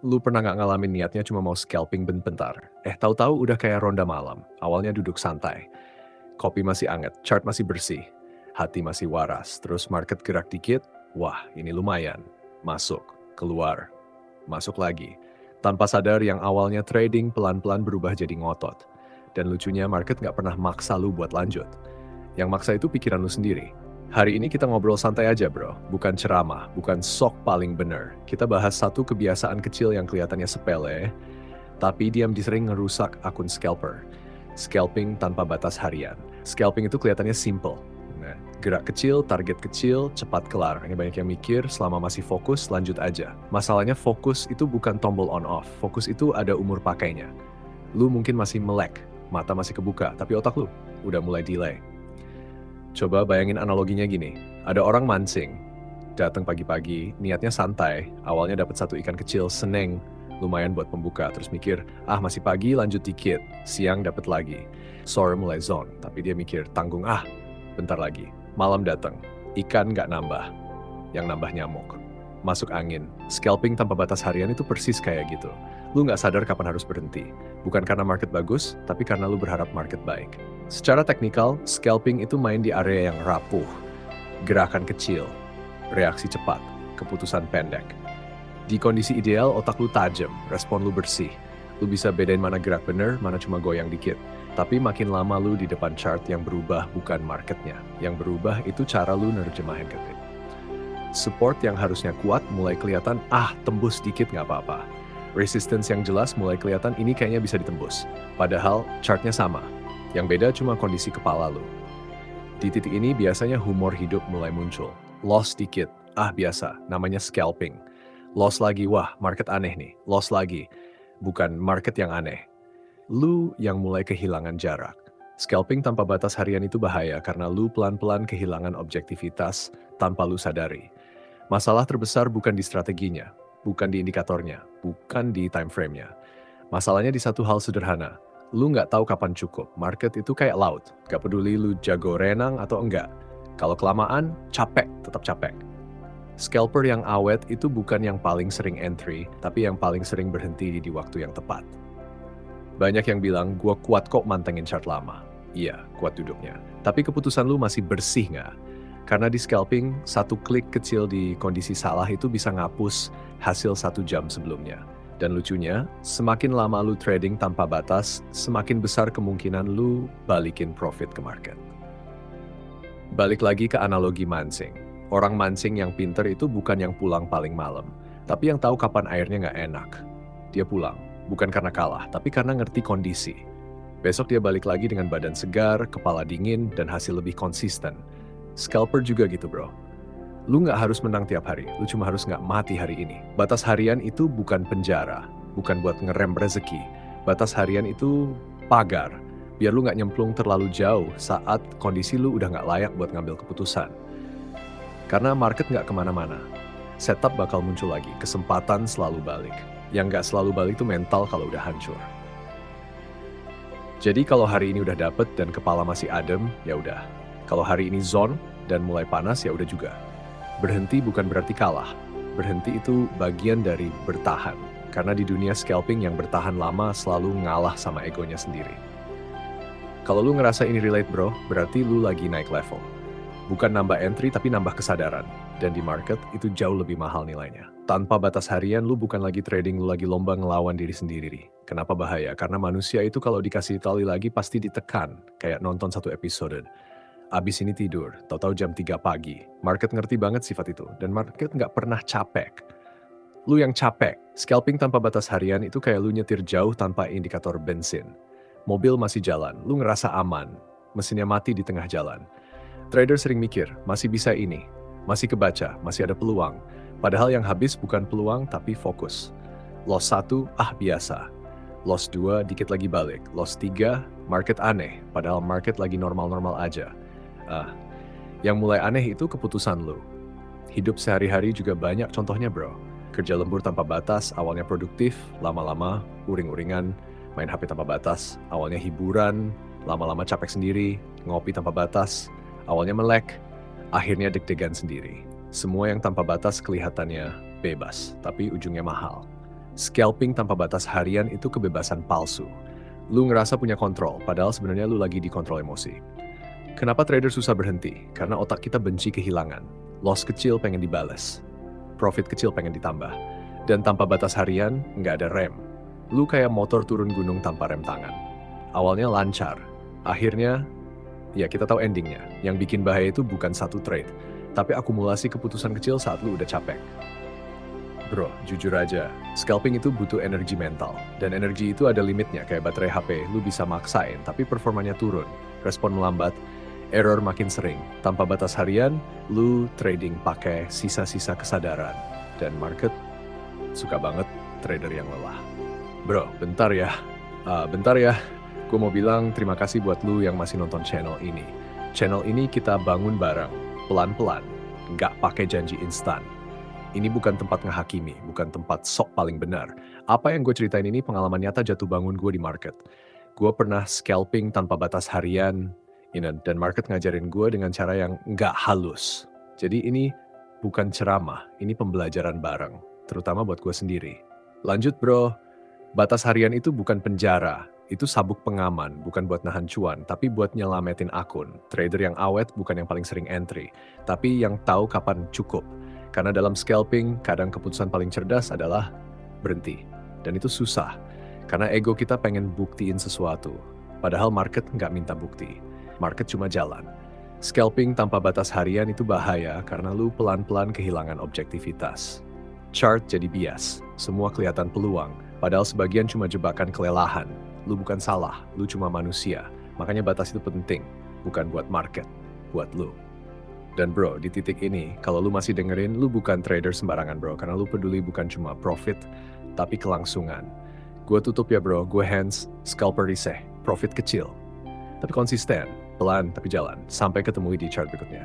Lu pernah nggak ngalamin niatnya cuma mau scalping bentar? Tahu-tahu udah kayak ronda malam. Awalnya duduk santai, kopi masih anget, chart masih bersih, hati masih waras. Terus market gerak dikit, wah ini lumayan. Masuk, keluar, masuk lagi. Tanpa sadar yang awalnya trading pelan-pelan berubah jadi ngotot. Dan lucunya market nggak pernah maksa lu buat lanjut. Yang maksa itu pikiran lu sendiri. Hari ini kita ngobrol santai aja bro, bukan ceramah, bukan sok paling bener. Kita bahas satu kebiasaan kecil yang kelihatannya sepele, tapi diam di sering ngerusak akun scalper. Scalping tanpa batas harian. Scalping itu kelihatannya simple. Nah, gerak kecil, target kecil, cepat kelar. Ini banyak yang mikir, selama masih fokus, lanjut aja. Masalahnya fokus itu bukan tombol on off. Fokus itu ada umur pakainya. Lu mungkin masih melek, mata masih kebuka, tapi otak lu udah mulai delay. Coba bayangin analoginya gini, ada orang mancing, datang pagi-pagi, niatnya santai, awalnya dapat satu ikan kecil, seneng, lumayan buat pembuka, terus mikir, masih pagi lanjut dikit, siang dapat lagi, sore mulai zone, tapi dia mikir, tanggung bentar lagi, malam datang, ikan nggak nambah, yang nambah nyamuk, masuk angin, scalping tanpa batas harian itu persis kayak gitu. Lu nggak sadar kapan harus berhenti, bukan karena market bagus, tapi karena lu berharap market baik. Secara teknikal, scalping itu main di area yang rapuh, gerakan kecil, reaksi cepat, keputusan pendek. Di kondisi ideal, otak lu tajam, respon lu bersih. Lu bisa bedain mana gerak bener, mana cuma goyang dikit. Tapi makin lama lu di depan chart yang berubah bukan marketnya. Yang berubah itu cara lu nerjemahin ke tim. Support yang harusnya kuat mulai kelihatan, tembus dikit nggak apa-apa. Resistance yang jelas mulai kelihatan ini kayaknya bisa ditembus. Padahal chartnya sama. Yang beda cuma kondisi kepala lu. Di titik ini biasanya humor hidup mulai muncul. Loss dikit, biasa, namanya scalping. Loss lagi, wah market aneh nih. Loss lagi, bukan market yang aneh. Lu yang mulai kehilangan jarak. Scalping tanpa batas harian itu bahaya karena lu pelan-pelan kehilangan objektivitas tanpa lu sadari. Masalah terbesar bukan di strateginya, bukan di indikatornya, bukan di time frame-nya. Masalahnya di satu hal sederhana. Lu nggak tahu kapan cukup. Market itu kayak laut. Gak peduli lu jago renang atau enggak. Kalau kelamaan, capek, tetap capek. Scalper yang awet itu bukan yang paling sering entry, tapi yang paling sering berhenti di waktu yang tepat. Banyak yang bilang, gua kuat kok mantengin chart lama. Iya, kuat duduknya. Tapi keputusan lu masih bersih nggak? Karena di scalping, satu klik kecil di kondisi salah itu bisa ngapus hasil 1 jam sebelumnya. Dan lucunya, semakin lama lu trading tanpa batas, semakin besar kemungkinan lu balikin profit ke market. Balik lagi ke analogi mancing. Orang mancing yang pinter itu bukan yang pulang paling malam, tapi yang tahu kapan airnya nggak enak. Dia pulang, bukan karena kalah, tapi karena ngerti kondisi. Besok dia balik lagi dengan badan segar, kepala dingin, dan hasil lebih konsisten. Scalper juga gitu bro. Lu nggak harus menang tiap hari, lu cuma harus nggak mati hari ini. Batas harian itu bukan penjara, bukan buat ngerem rezeki. Batas harian itu pagar, biar lu nggak nyemplung terlalu jauh saat kondisi lu udah nggak layak buat ngambil keputusan. Karena market nggak kemana-mana, setup bakal muncul lagi, kesempatan selalu balik. Yang nggak selalu balik itu mental kalau udah hancur. Jadi kalau hari ini udah dapet dan kepala masih adem, ya udah. Kalau hari ini zone dan mulai panas, ya udah juga. Berhenti bukan berarti kalah. Berhenti itu bagian dari bertahan. Karena di dunia scalping yang bertahan lama selalu ngalah sama egonya sendiri. Kalau lu ngerasa ini relate bro, berarti lu lagi naik level. Bukan nambah entry tapi nambah kesadaran. Dan di market itu jauh lebih mahal nilainya. Tanpa batas harian lu bukan lagi trading, lu lagi lomba ngelawan diri sendiri. Kenapa bahaya? Karena manusia itu kalau dikasih tali lagi pasti ditekan. Kayak nonton satu episode. Abis ini tidur, tahu-tahu jam 3 pagi. Market ngerti banget sifat itu, dan market nggak pernah capek. Lu yang capek, scalping tanpa batas harian itu kayak lu nyetir jauh tanpa indikator bensin. Mobil masih jalan, lu ngerasa aman, mesinnya mati di tengah jalan. Trader sering mikir, masih bisa ini, masih kebaca, masih ada peluang. Padahal yang habis bukan peluang, tapi fokus. Loss 1, biasa. Loss 2, dikit lagi balik. Loss 3, market aneh, padahal market lagi normal-normal aja. Yang mulai aneh itu keputusan lu. Hidup sehari-hari juga banyak contohnya bro. Kerja lembur tanpa batas, awalnya produktif, lama-lama uring-uringan, main HP tanpa batas, awalnya hiburan, lama-lama capek sendiri, ngopi tanpa batas, awalnya melek, akhirnya deg-degan sendiri. Semua yang tanpa batas kelihatannya bebas, tapi ujungnya mahal. Scalping tanpa batas harian itu kebebasan palsu. Lu ngerasa punya kontrol, padahal sebenarnya lu lagi dikontrol emosi. Kenapa trader susah berhenti? Karena otak kita benci kehilangan. Loss kecil pengen dibales. Profit kecil pengen ditambah. Dan tanpa batas harian, nggak ada rem. Lu kayak motor turun gunung tanpa rem tangan. Awalnya lancar. Akhirnya, ya kita tahu endingnya. Yang bikin bahaya itu bukan satu trade, tapi akumulasi keputusan kecil saat lu udah capek. Bro, jujur aja, scalping itu butuh energi mental. Dan energi itu ada limitnya, kayak baterai HP. Lu bisa maksain, tapi performanya turun. Respon melambat, error makin sering. Tanpa batas harian, lu trading pakai sisa-sisa kesadaran. Dan market suka banget trader yang lelah. Bro, bentar ya. Gue mau bilang terima kasih buat lu yang masih nonton channel ini. Channel ini kita bangun bareng, pelan-pelan. Nggak pakai janji instan. Ini bukan tempat ngehakimi, bukan tempat sok paling benar. Apa yang gue ceritain ini pengalaman nyata jatuh bangun gue di market. Gue pernah scalping tanpa batas harian, dan market ngajarin gue dengan cara yang nggak halus. Jadi ini bukan ceramah, ini pembelajaran bareng, terutama buat gue sendiri. Lanjut bro, batas harian itu bukan penjara, itu sabuk pengaman, bukan buat nahan cuan, tapi buat nyelamatin akun. Trader yang awet bukan yang paling sering entry, tapi yang tahu kapan cukup. Karena dalam scalping, kadang keputusan paling cerdas adalah berhenti. Dan itu susah, karena ego kita pengen buktiin sesuatu. Padahal market nggak minta bukti, market cuma jalan. Scalping tanpa batas harian itu bahaya karena lu pelan-pelan kehilangan objektivitas. Chart jadi bias, semua kelihatan peluang, padahal sebagian cuma jebakan kelelahan. Lu bukan salah, lu cuma manusia. Makanya batas itu penting, bukan buat market, buat lu. Dan bro, di titik ini, kalau lu masih dengerin, lu bukan trader sembarangan bro, karena lu peduli bukan cuma profit, tapi kelangsungan. Gue tutup ya bro, gue hands, scalper riseh, profit kecil. Tapi konsisten, pelan tapi jalan, sampai ketemu di chart berikutnya.